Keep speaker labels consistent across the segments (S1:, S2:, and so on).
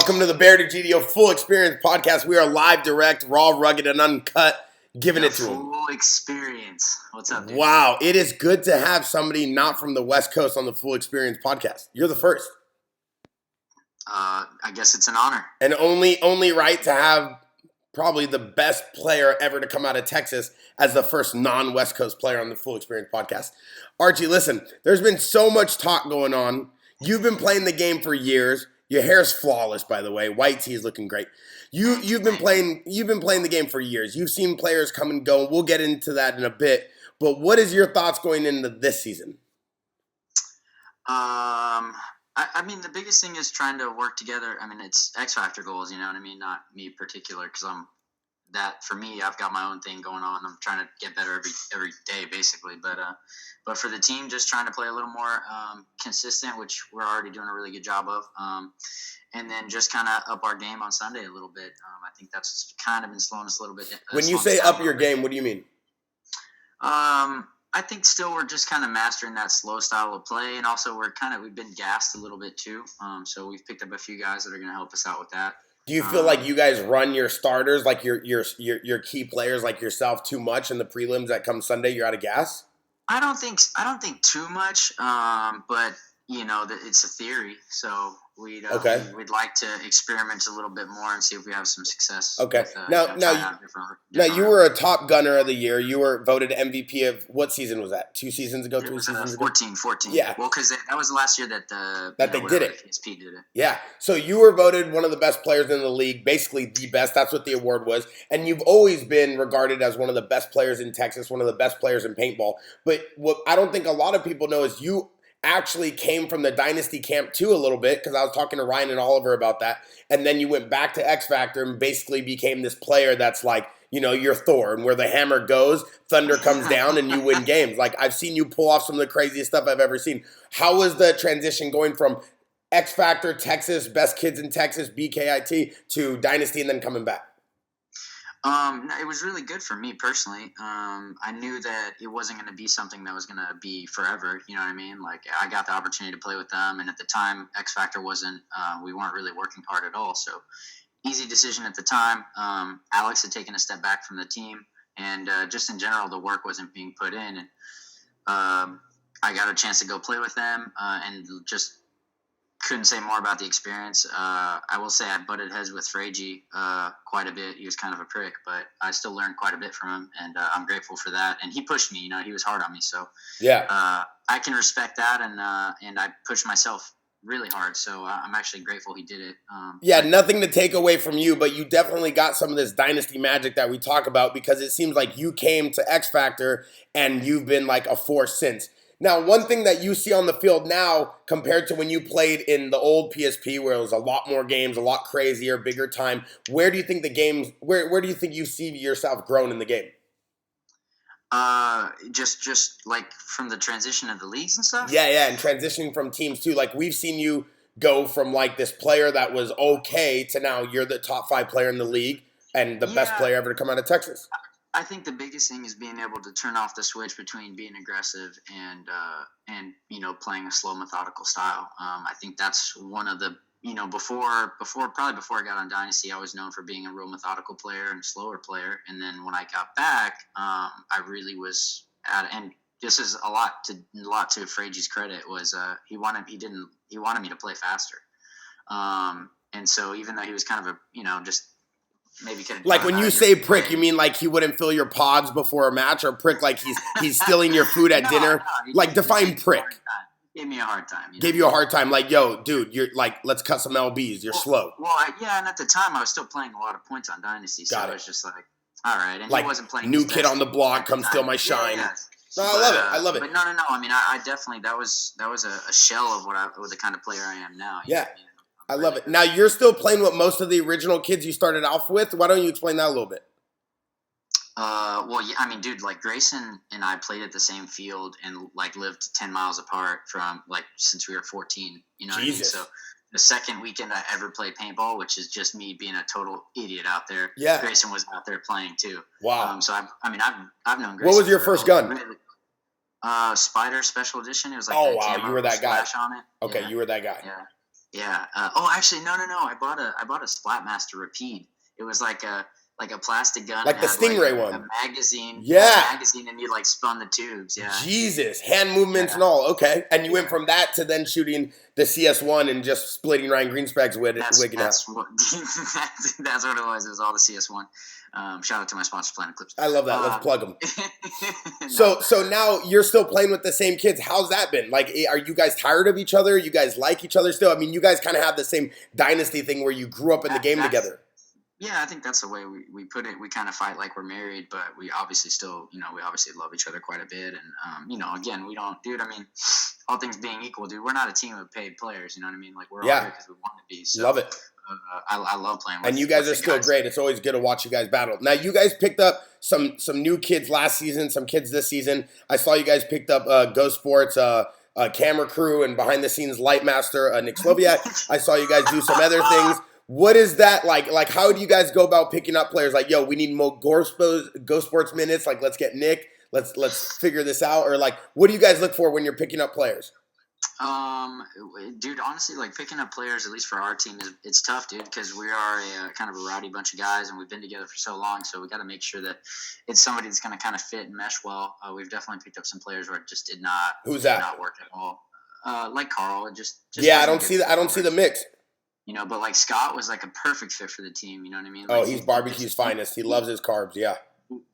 S1: Welcome to the BearDegidio Full Experience Podcast. We are live, direct, raw, rugged, and uncut, giving it to them.
S2: Full Experience. What's up, dude?
S1: Wow, it is good to have somebody not from the West Coast on the Full Experience Podcast. You're the first.
S2: I guess it's an honor.
S1: And only right to have probably the best player ever to come out of Texas as the first non-West Coast player on the Full Experience Podcast. Archie, listen, there's been so much talk going on. You've been playing the game for years. Your hair's flawless, by the way. White tee is looking great. You've been playing the game for years. You've seen players come and go. We'll get into that in a bit. But what is your thoughts going into this season?
S2: I mean, the biggest thing is trying to work together. I mean, it's XFACTOR goals, you know what I mean? Not me particular, because for me, I've got my own thing going on. I'm trying to get better every day, basically. But for the team, just trying to play a little more consistent, which we're already doing a really good job of. And then just kind of up our game on Sunday a little bit. I think that's kind of been slowing us a little bit.
S1: When you say up your game, what do you mean?
S2: I think still we're just kind of mastering that slow style of play, and also we've been gassed a little bit too. So we've picked up a few guys that are going to help us out with that.
S1: Do you feel like you guys run your starters, like your key players like yourself, too much in the prelims that come Sunday? You're out of gas?
S2: I don't think too much, but you know it's a theory, so we'd like to experiment a little bit more and see if we have some success.
S1: Okay.
S2: With,
S1: now you were a top gunner of the year. You were voted MVP of what season was that? 2 seasons ago, 3 seasons ago? 14.
S2: Yeah. Well, because that was the last year that
S1: they did it.
S2: PSP did it.
S1: Yeah. So you were voted one of the best players in the league, basically the best. That's what the award was. And you've always been regarded as one of the best players in Texas, one of the best players in paintball. But what I don't think a lot of people know is you actually came from the Dynasty camp too a little bit, because I was talking to Ryan and Oliver about that. And then you went back to XFACTOR and basically became this player that's like, you know, you're Thor, and where the hammer goes, thunder comes down and you win games. Like, I've seen you pull off some of the craziest stuff I've ever seen. How was the transition going from XFACTOR, Texas, best kids in Texas, BKIT, to Dynasty and then coming back?
S2: It was really good for me personally. I knew that it wasn't going to be something that was going to be forever. You know what I mean? Like, I got the opportunity to play with them, and at the time, XFACTOR wasn't. We weren't really working hard at all. So, easy decision at the time. Alex had taken a step back from the team, and just in general, the work wasn't being put in. And I got a chance to go play with them, and just couldn't say more about the experience. I will say I butted heads with Fragi quite a bit. He was kind of a prick, but I still learned quite a bit from him, and I'm grateful for that. And he pushed me. You know, he was hard on me, so
S1: yeah,
S2: I can respect that, and I pushed myself really hard. So I'm actually grateful he did it.
S1: Yeah, nothing to take away from you, but you definitely got some of this Dynasty magic that we talk about, because it seems like you came to XFACTOR and you've been like a force since. Now, one thing that you see on the field now compared to when you played in the old PSP, where it was a lot more games, a lot crazier, bigger time, where do you think the games, where do you think you see yourself grown in the game?
S2: Just like from the transition of the leagues and stuff?
S1: Yeah, and transitioning from teams too. Like, we've seen you go from like this player that was okay to now you're the top 5 player in the league and the best player ever to come out of Texas.
S2: I think the biggest thing is being able to turn off the switch between being aggressive and you know, playing a slow, methodical style. I think that's one of the, you know, before I got on Dynasty, I was known for being a real methodical player and a slower player. And then when I got back, I really was and this is a lot to Fragi's credit, was he wanted me to play faster. And so even though he was kind of a, you know, just maybe
S1: like when you say prick, you mean like he wouldn't fill your pods before a match, or prick like he's stealing your food at dinner? Like, define prick.
S2: Gave me a hard time.
S1: Gave you a hard time, like, yo, dude, you're like, let's cut some LBs. You're slow.
S2: Well, and at the time I was still playing a lot of points on Dynasty, so I was just like, all right. And
S1: like,
S2: he wasn't playing
S1: new kid on the block, come steal my shine.
S2: Yeah.
S1: No, I love it.
S2: But no. I mean, I definitely that was a shell of what the kind of player I am now.
S1: Yeah. I love it. Now, you're still playing with most of the original kids you started off with. Why don't you explain that a little bit?
S2: Well, yeah, I mean, dude, like Grayson and I played at the same field and like lived 10 miles apart from like since we were 14. You know what I mean? So the second weekend I ever played paintball, which is just me being a total idiot out there.
S1: Yeah.
S2: Grayson was out there playing too.
S1: Wow.
S2: So I've known Grayson.
S1: What was your first gun?
S2: Really, Spider Special Edition. It was like
S1: you were that guy.
S2: On it.
S1: Okay,
S2: yeah.
S1: you were that guy.
S2: Yeah. Yeah. Actually, no. I bought a Splatmaster Repeat. It was like a plastic gun.
S1: Like
S2: It
S1: the
S2: had like
S1: Stingray
S2: a
S1: one.
S2: magazine. It had
S1: Yeah.
S2: a magazine, and you like spun the tubes. Yeah.
S1: Jesus. Hand movements
S2: Yeah.
S1: and all. Okay. And you
S2: Yeah.
S1: went from that to then shooting the CS1 and just splitting Ryan Greenspan's wig in half.
S2: That's what that's what it was. It was all the CS1. Shout out to my sponsor, Planet Clips.
S1: I love that. Let's plug them.
S2: No.
S1: So now you're still playing with the same kids. How's that been? Like, are you guys tired of each other? You guys like each other still? I mean, you guys kind of have the same dynasty thing where you grew up in the game together.
S2: Yeah, I think that's the way we put it. We kind of fight like we're married, but we obviously still, we obviously love each other quite a bit. And, again, we don't, dude, I mean, all things being equal, dude, we're not a team of paid players, you know what I mean? Like, we're all here because we want to be. So,
S1: love it.
S2: I love playing with
S1: and you guys are still great. It's always good to watch you guys battle. Now, you guys picked up some new kids last season, some kids this season. I saw you guys picked up Ghost Sports, Camera Crew, and behind the scenes Lightmaster, Nick Sloviak. I saw you guys do some other things. What is that like? Like, how do you guys go about picking up players? Like, yo, we need more Ghost Sports minutes. Like, let's get Nick. Let's figure this out. Or like, what do you guys look for when you're picking up players?
S2: Dude, honestly, like picking up players, at least for our team, it's tough, dude, because we are a kind of a rowdy bunch of guys, and we've been together for so long. So we got to make sure that it's somebody that's going to kind of fit and mesh well. We've definitely picked up some players where it just did not.
S1: Who's that?
S2: Not work at all. Like Carl, it just
S1: yeah, I don't see that. I don't see the mix.
S2: But like Scott was like a perfect fit for the team. You know what I mean?
S1: Like,
S2: oh,
S1: he's barbecue's finest. He loves his carbs. Yeah.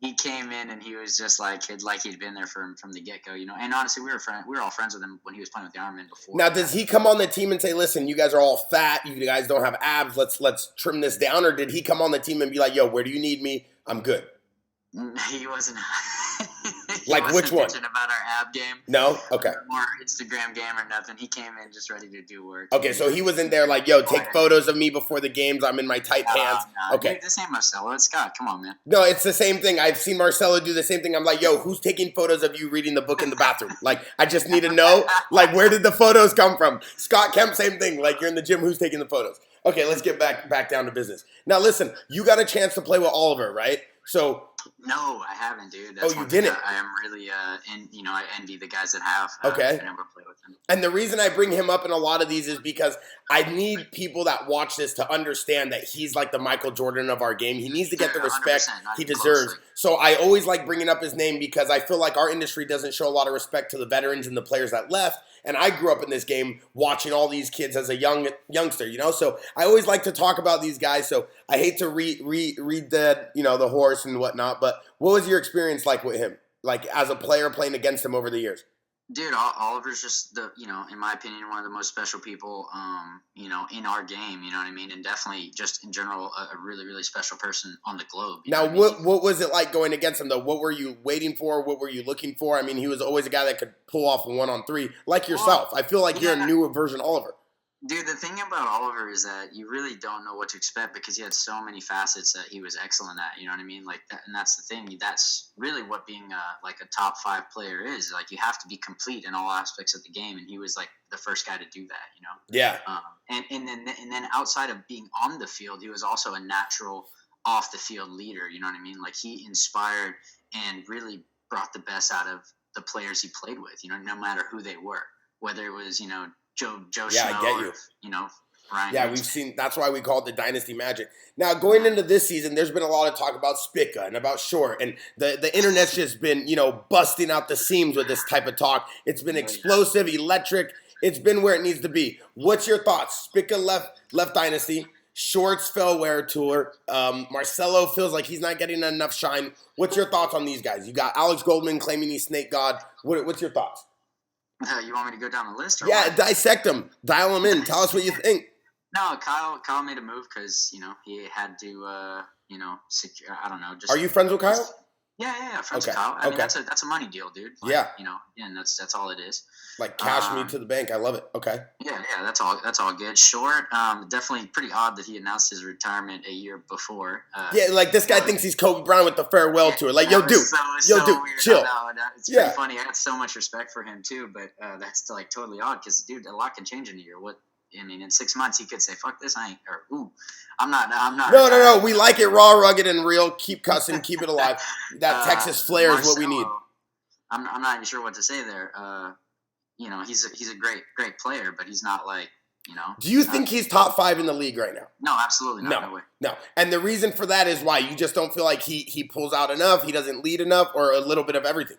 S2: He came in and he was just like he'd been there from the get go, And honestly, we were all friends with him when he was playing with the Ironman before.
S1: Now, does he come on the team and say, "Listen, you guys are all fat. You guys don't have abs. Let's trim this down"? Or did he come on the team and be like, "Yo, where do you need me? I'm good"?
S2: He wasn't.
S1: Like which one?
S2: About our ab game.
S1: No. Okay.
S2: Or Instagram game or nothing. He came in just ready to do work.
S1: Okay, so he was in there like, "Yo, take photos of me before the games. I'm in my tight pants." Okay.
S2: Dude, this ain't Marcelo. It's Scott. Come on, man.
S1: No, it's the same thing. I've seen Marcelo do the same thing. I'm like, "Yo, who's taking photos of you reading the book in the bathroom?" Like, I just need to know. Like, where did the photos come from? Scott Kemp, same thing. Like, you're in the gym. Who's taking the photos? Okay, let's get back down to business. Now, listen, you got a chance to play with Oliver, right? So.
S2: No, I haven't, dude. That's
S1: you didn't?
S2: I am really, I envy the guys that have.
S1: Okay.
S2: I never played with him.
S1: And the reason I bring him up in a lot of these is because I need people that watch this to understand that he's like the Michael Jordan of our game. He needs to get the respect he deserves. So I always like bringing up his name because I feel like our industry doesn't show a lot of respect to the veterans and the players that left. And I grew up in this game watching all these kids as a youngster, So I always like to talk about these guys. So I hate to read the horse and whatnot. But what was your experience like with him? Like as a player playing against him over the years?
S2: Dude, Oliver's just in my opinion, one of the most special people, in our game. You know what I mean? And definitely just in general, a really, really special person on the globe.
S1: Now, what was it like going against him though? What were you waiting for? What were you looking for? I mean, he was always a guy that could pull off a 1-on-3, like yourself. I feel like you're a newer version Oliver.
S2: Dude, the thing about Oliver is that you really don't know what to expect because he had so many facets that he was excellent at. You know what I mean? Like, and that's the thing. That's really what being a top 5 player is. Like, you have to be complete in all aspects of the game, and he was like the first guy to do that.
S1: Yeah.
S2: And then outside of being on the field, he was also a natural off the field leader. You know what I mean? Like, he inspired and really brought the best out of the players he played with. No matter who they were, whether it was Joe
S1: yeah,
S2: Schmo,
S1: I get you.
S2: Or, Ryan.
S1: Yeah, we've seen. That's why we call it the Dynasty Magic. Now, going into this season, there's been a lot of talk about Spica and about Short, and the internet's just been, busting out the seams with this type of talk. It's been explosive, electric. It's been where it needs to be. What's your thoughts? Spica left Dynasty. Shorts fell where tour. Marcelo feels like he's not getting enough shine. What's your thoughts on these guys? You got Alex Goldman claiming he's Snake God. What's your thoughts?
S2: You want me to go down the list? Or
S1: yeah,
S2: what?
S1: Dissect them. Dial them in. Tell us what you think.
S2: No, Kyle made a move because he had to secure. I don't know. Just
S1: are you friends with Kyle?
S2: Yeah, friends with Kyle. I mean, that's a money deal, dude. Like,
S1: yeah.
S2: And that's all it is.
S1: Like cash me to the bank. I love it. Okay.
S2: Yeah, that's all good. Short, definitely pretty odd that he announced his retirement a year before.
S1: Yeah, like this guy thinks he's Kobe Bryant with the farewell tour. Like, yo, dude, chill.
S2: It's pretty funny. I got so much respect for him too, but that's like totally odd because, dude, a lot can change in a year. In 6 months, he could say, "Fuck this, I ain't," or "Ooh, I'm not."
S1: No. We like it raw, rugged, and real. Keep cussing, keep it alive. That Texas flair is what we need.
S2: I'm not even sure what to say there. He's a great player, but he's not like You know.
S1: Do you think he's top 5 in the league right now?
S2: No, absolutely not. No way.
S1: No. And the reason for that is why? You just don't feel like he pulls out enough, he doesn't lead enough, or a little bit of everything?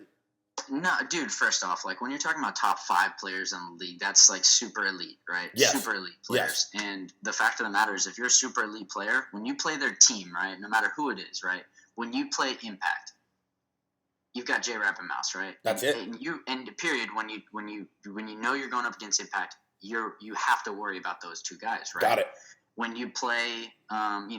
S2: No, dude, first off, like, when you're talking about top 5 players in the league, that's like super elite, right?
S1: Yes.
S2: Super elite players. Yes. And the fact of the matter is, if you're a super elite player, when you play their team, right, no matter who it is, right, when you play Impact, you've got J-Rap and Mouse, right?
S1: That's it.
S2: And period, when you know you're going up against Impact, you have to worry about those two guys, right?
S1: Got it.
S2: When you play, when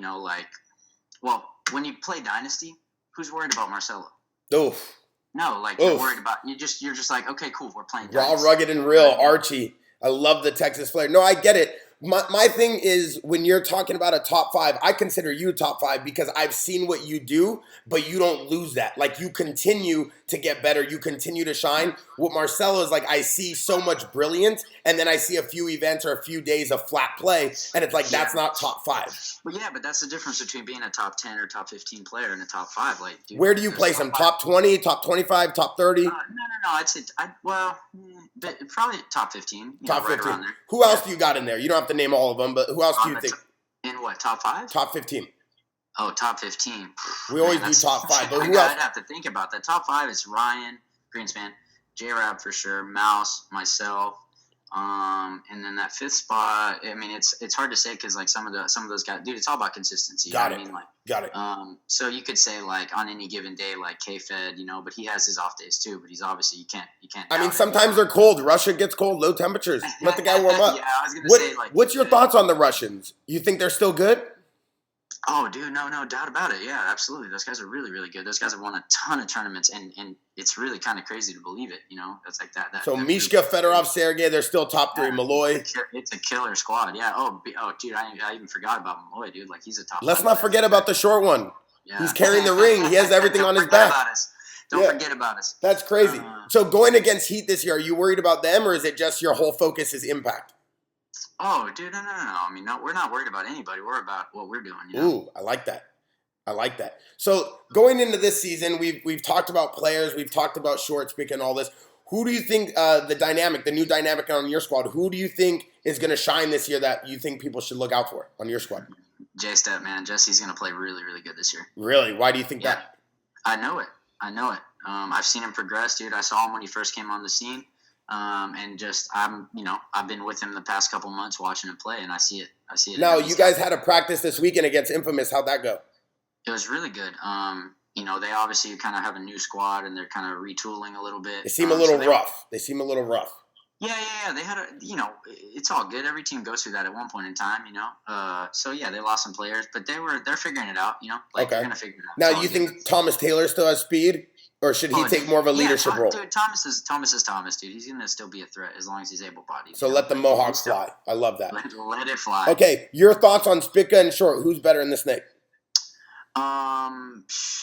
S2: you play Dynasty, who's worried about Marcelo?
S1: Oof.
S2: No, like, you're worried about you're just like, okay, cool, we're playing
S1: Raw,
S2: Dynasty.
S1: rugged, and real. Archie. I love the Texas flair. No, I get it. My thing is, when you're talking about a top 5, I consider you a top 5 because I've seen what you do, but you don't lose that. Like, you continue to get better. You continue to shine. With Marcelo is like, I see so much brilliance, and then I see a few events or a few days of flat play, and it's like, that's not top 5.
S2: Well, yeah, but that's the difference between being a top 10 or top 15 player and a top 5. Like, dude,
S1: where do you place him? Top 20, top 25, top 30?
S2: No. I'd say, probably top 15.
S1: Top 15.
S2: Right around there.
S1: Who else do you got in there? You don't have to name all of them, but who else do you think?
S2: In what, top 5?
S1: Top 15.
S2: Oh, top 15.
S1: We always do top 5, but who else?
S2: I'd have to think about that. Top 5 is Ryan, Greenspan, J-Rab for sure, Mouse, myself, and then that 5th spot. I mean, it's hard to say because, like, some of those guys, dude, it's all about consistency.
S1: Got it.
S2: I mean, like,
S1: got it.
S2: So you could say, like, on any given day, like K-Fed, but he has his off days too. But he's obviously you can't.
S1: I mean, sometimes they're cold. Russia gets cold, low temperatures. Let the guy warm up.
S2: Yeah, I was gonna say, like,
S1: what's your thoughts on the Russians? You think they're still good?
S2: Oh, dude, no doubt about it. Yeah, absolutely. Those guys are really, really good. Those guys have won a ton of tournaments, and it's really kind of crazy to believe it. That's like that.
S1: So Mishka, Fedorov, Sergey, they're still top 3. Malloy.
S2: It's a killer squad. Yeah. Oh, dude, I even forgot about Malloy, dude. Like, he's a top.
S1: Let's not forget about the short one. Yeah. He's carrying the ring. He has everything on his back.
S2: Don't forget about us.
S1: That's crazy. So going against Heat this year, are you worried about them, or is it just your whole focus is Impact?
S2: Oh, dude, no. I mean, no, we're not worried about anybody. We're about what we're doing.
S1: Ooh, I like that. So going into this season, we've talked about players, we've talked about short spick and all this. Who do you think the new dynamic on your squad? Who do you think is going to shine this year that you think people should look out for on your squad?
S2: J-Step, man. Jesse's going to play really, really good this year.
S1: Really? Why do you think that?
S2: I know it. I've seen him progress, dude. I saw him when he first came on the scene. And just, I've been with him the past couple months watching him play, and I see it.
S1: Now, you guys had a practice this weekend against Infamous. How'd that go?
S2: It was really good. They obviously kind of have a new squad, and they're kind of retooling a little bit.
S1: They seem a little rough.
S2: Yeah. They had it's all good. Every team goes through that at one point in time, So yeah, they lost some players, but they're figuring it out, Like,
S1: okay.
S2: They're gonna figure it out.
S1: Now, you think Thomas Taylor still has speed, or should he take more of a leadership role?
S2: Dude, Thomas is Thomas, dude. He's gonna still be a threat as long as he's able-bodied.
S1: So let the Mohawk fly. I love that.
S2: Let it fly.
S1: Okay, your thoughts on Spica and Short? Who's better in the snake?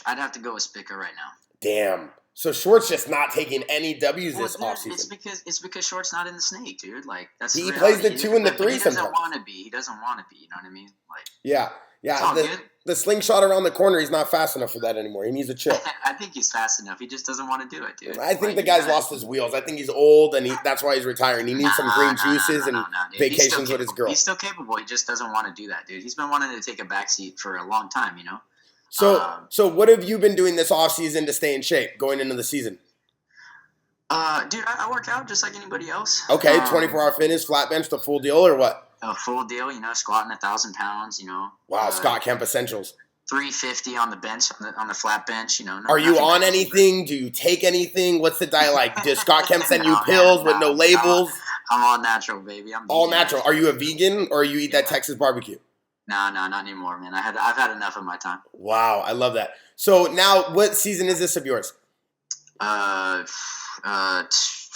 S2: I'd have to go with Spica right now.
S1: Damn. So Short's just not taking any W's this offseason.
S2: It's because Short's not in the snake, dude. Like, that's
S1: he plays the 2 and the 3 sometimes.
S2: He doesn't want to be. You know what I mean? Like,
S1: yeah. The slingshot around the corner, he's not fast enough for that anymore. He needs to chill.
S2: I think he's fast enough. He just doesn't want to do it, dude.
S1: I think the guy's lost his wheels. I think he's old, and that's why he's retiring. He needs some green juices and vacations with his girl.
S2: He's still capable. He just doesn't want to do that, dude. He's been wanting to take a backseat for a long time,
S1: So what have you been doing this offseason to stay in shape going into the season?
S2: Dude, I work out just like anybody else.
S1: Okay, 24-hour fitness, flat bench, the full deal, or what?
S2: A full deal, squatting 1,000 pounds,
S1: Wow, Scott Kemp essentials.
S2: 350 on the bench, on the flat bench,
S1: Are you on anything? Do you take anything? What's the diet like? Does Scott Kemp send you pills with no labels?
S2: I'm all natural, baby. I'm
S1: all natural. Are you a vegan, or you eat that Texas barbecue?
S2: No, not anymore, man. I've had enough of my time.
S1: Wow, I love that. So now, what season is this of yours?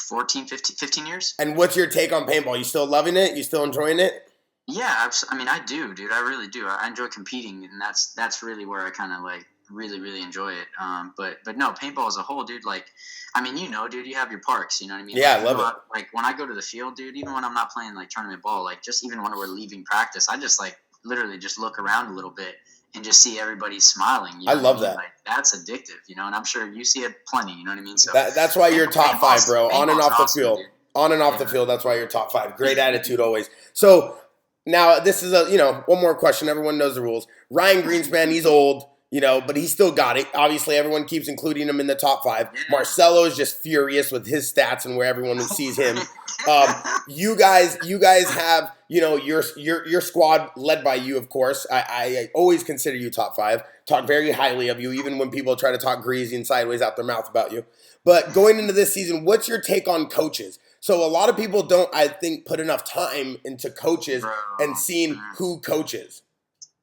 S2: 14, 15 years.
S1: And what's your take on paintball? You still loving it? You still enjoying it?
S2: Yeah, I mean, I do, dude. I really do. I enjoy competing, and that's really where I kind of like really, really enjoy it. But no, paintball as a whole, dude. Like, I mean, dude, you have your parks. You know what I mean?
S1: Yeah,
S2: like,
S1: I love it.
S2: Like, when I go to the field, dude, even when I'm not playing like tournament ball, like just even when we're leaving practice, I just like literally just look around a little bit and just see everybody smiling.
S1: I love that.
S2: Like, that's addictive, and I'm sure you see it plenty. You know what I mean? So
S1: that's why you're top 5, bro. On and off the field. Dude. On and off the field, that's why you're top 5. Great attitude always. So now this is one more question. Everyone knows the rules. Ryan Greenspan, he's old, but he still got it. Obviously, everyone keeps including him in the top 5. Marcelo is just furious with his stats and where everyone sees him. You guys have, your squad led by you, of course. I always consider you top 5. Talk very highly of you, even when people try to talk greasy and sideways out their mouth about you. But going into this season, what's your take on coaches? So a lot of people don't, I think, put enough time into coaches and seeing who coaches.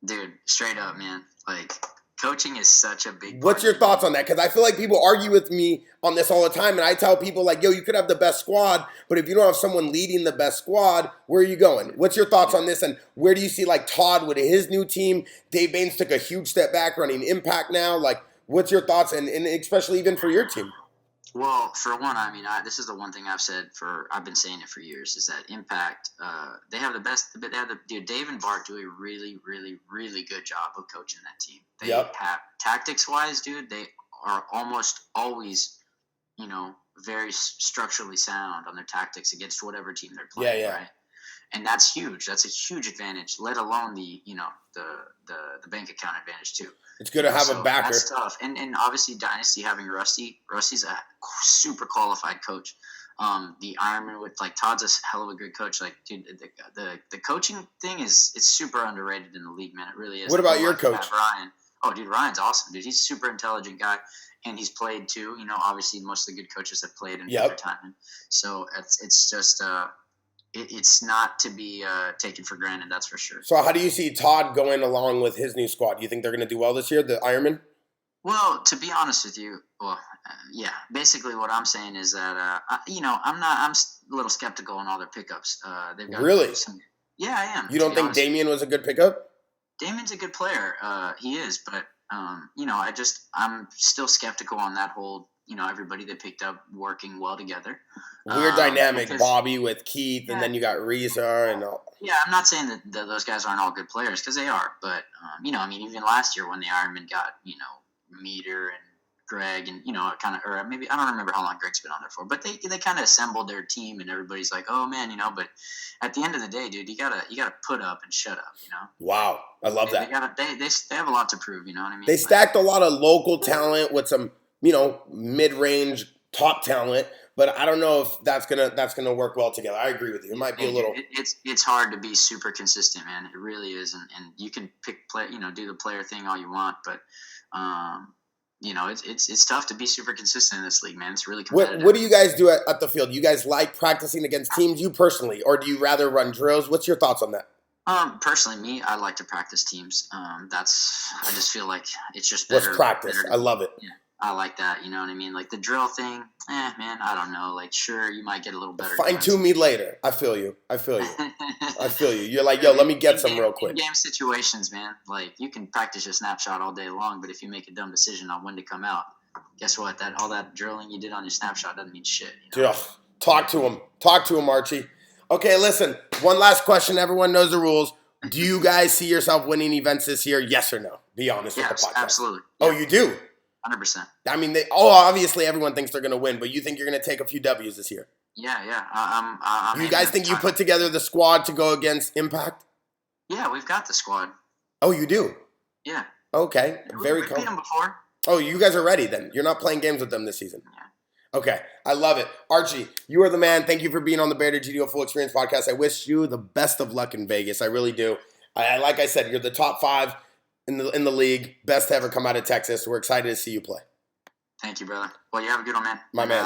S2: Dude, straight up, man. Like, coaching is such a big part.
S1: What's your thoughts on that? Because I feel like people argue with me on this all the time, and I tell people, like, yo, you could have the best squad, but if you don't have someone leading the best squad, where are you going? What's your thoughts on this, and where do you see, like, Todd with his new team? Dave Baines took a huge step back running Impact now. Like, what's your thoughts, and especially even for your team?
S2: Well, for one, I mean, this is the one thing I've been saying it for years, is that Impact, they have the best, dude, Dave and Bart do a really, really, really good job of coaching that team. They have, tactics-wise, dude, they are almost always, very structurally sound on their tactics against whatever team they're playing, right? And that's huge. That's a huge advantage, let alone the bank account advantage too.
S1: It's good to have a backer.
S2: That's tough. And obviously Dynasty having Rusty. Rusty's a super qualified coach. The Ironman with Todd's a hell of a good coach. Like, dude, the coaching thing it's super underrated in the league, man. It really is.
S1: What about your coach?
S2: Ryan. Oh, dude, Ryan's awesome, dude. He's a super intelligent guy. And he's played too. Obviously most of the good coaches have played in their time. So it's just it's not to be taken for granted, that's for sure.
S1: So how do you see Todd going along with his new squad? Do you think they're going to do well this year, the Ironman?
S2: Well, to be honest with you, yeah. Basically, what I'm saying is that I'm a little skeptical on all their pickups. They've got
S1: really?
S2: Yeah, I am.
S1: You don't think Damien was a good pickup?
S2: Damien's a good player. He is, but I'm still skeptical on that whole. Everybody they picked up working well together.
S1: Weird dynamic, Bobby with Keith, and then you got Reza and all.
S2: Yeah, I'm not saying that those guys aren't all good players, because they are. But, even last year when the Ironman got, Meter and Greg and, or maybe, I don't remember how long Greg's been on there for, but they kind of assembled their team and everybody's like, oh, man, but at the end of the day, dude, you gotta put up and shut up,
S1: Wow, I love that.
S2: They have a lot to prove, you know what I mean?
S1: They stacked a lot of local talent with some, mid-range top talent, but I don't know if that's gonna work well together. I agree with you. It might be a little.
S2: It's hard to be super consistent, man. It really is, and you can do the player thing all you want, but it's tough to be super consistent in this league, man. It's really competitive.
S1: What do you guys do at the field? You guys like practicing against teams, you personally, or do you rather run drills? What's your thoughts on that?
S2: Personally, me, I like to practice teams. I just feel like it's just better.
S1: Let's practice. I love it.
S2: Yeah. I like that, you know what I mean? Like the drill thing, man, I don't know. Like, sure, you might get a little better.
S1: Fine-tune me later. I feel you. I feel you. You're like, yo, let me get some real quick.
S2: Game situations, man. Like, you can practice your snapshot all day long, but if you make a dumb decision on when to come out, guess what? All that drilling you did on your snapshot doesn't mean shit.
S1: Dude, talk to him. Talk to him, Archie. Okay, listen. One last question. Everyone knows the rules. Do you guys see yourself winning events this year? Yes or no? Be honest with the podcast.
S2: Absolutely.
S1: Oh, you do?
S2: 100%.
S1: I mean, obviously everyone thinks they're going to win, but you think you're going to take a few W's this year?
S2: Yeah.
S1: You guys think you put together the squad to go against Impact?
S2: Yeah, we've got the squad.
S1: Oh, you do?
S2: Yeah.
S1: Okay. Very
S2: cool. We've beat them before.
S1: Oh, you guys are ready then. You're not playing games with them this season.
S2: Yeah.
S1: Okay. I love it. Archie, you are the man. Thank you for being on the BearDegidio Full Experience podcast. I wish you the best of luck in Vegas. I really do. Like I said, you're the top 5 in the league. Best to ever come out of Texas. We're excited to see you play.
S2: Thank you, brother. Well, you have a good one, man.
S1: My man.